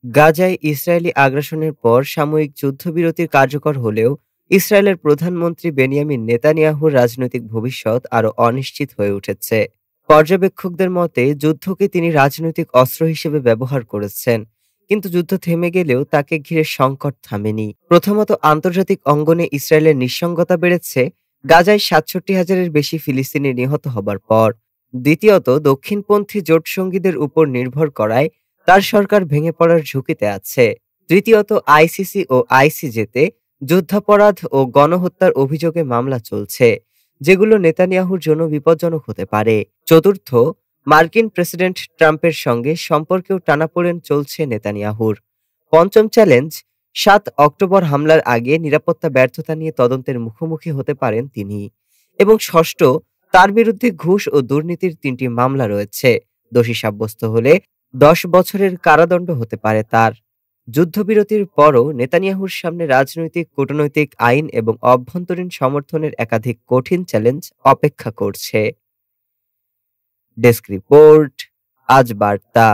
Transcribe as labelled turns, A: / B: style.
A: গাজায় ইসরায়েলি আগ্রাসনের পর সাময়িক যুদ্ধবিরতির কার্যকর হলেও ইসরায়েলের প্রধানমন্ত্রী বেনিয়ামিন নেতানিয়াহুর রাজনৈতিক ভবিষ্যৎ আরও অনিশ্চিত হয়ে উঠেছে। পর্যবেক্ষকদের মতে যুদ্ধকে তিনি রাজনৈতিক অস্ত্র হিসেবে ব্যবহার করেছেন, কিন্তু যুদ্ধ থেমে গেলেও তাকে ঘিরে সংকট থামেনি। প্রথমত, আন্তর্জাতিক অঙ্গনে ইসরায়েলের নিঃসঙ্গতা বেড়েছে গাজায় ৬৭,০০০-এর বেশি ফিলিস্তিনি নিহত হবার পর। দ্বিতীয়ত, দক্ষিণপন্থী জোটসঙ্গীদের উপর নির্ভর করায় তার সরকার ভেঙে পড়ার ঝুঁকিতে আছে। তৃতীয়ত, আইসিসি ও আইসিজেতে যুদ্ধাপরাধ ও গণহত্যার অভিযোগে মামলা চলছে, যেগুলো নেতানিয়াহুর জন্য বিপজ্জনক হতে পারে। চতুর্থ, মার্কিন প্রেসিডেন্ট ট্রাম্পের সঙ্গে সম্পর্কেও টানাপোড়েন চলছে নেতানিয়াহুর। পঞ্চম চ্যালেঞ্জ, ৭ অক্টোবর হামলার আগে নিরাপত্তা ব্যর্থতা নিয়ে তদন্তের মুখোমুখি হতে পারেন তিনি। এবং ষষ্ঠ, তার বিরুদ্ধে ঘুষ ও দুর্নীতির ৩টি মামলা রয়েছে। দোষী সাব্যস্ত হলে ১০ বছরের কারাদণ্ড হতে পারে তার। যুদ্ধবিরতির পরও নেতানিয়াহুর সামনে রাজনৈতিক, কূটনৈতিক, আইন এবং অভ্যন্তরীণ সমর্থনের একাধিক কঠিন চ্যালেঞ্জ অপেক্ষা করছে। ডেস্ক রিপোর্ট, আজ বার্তা।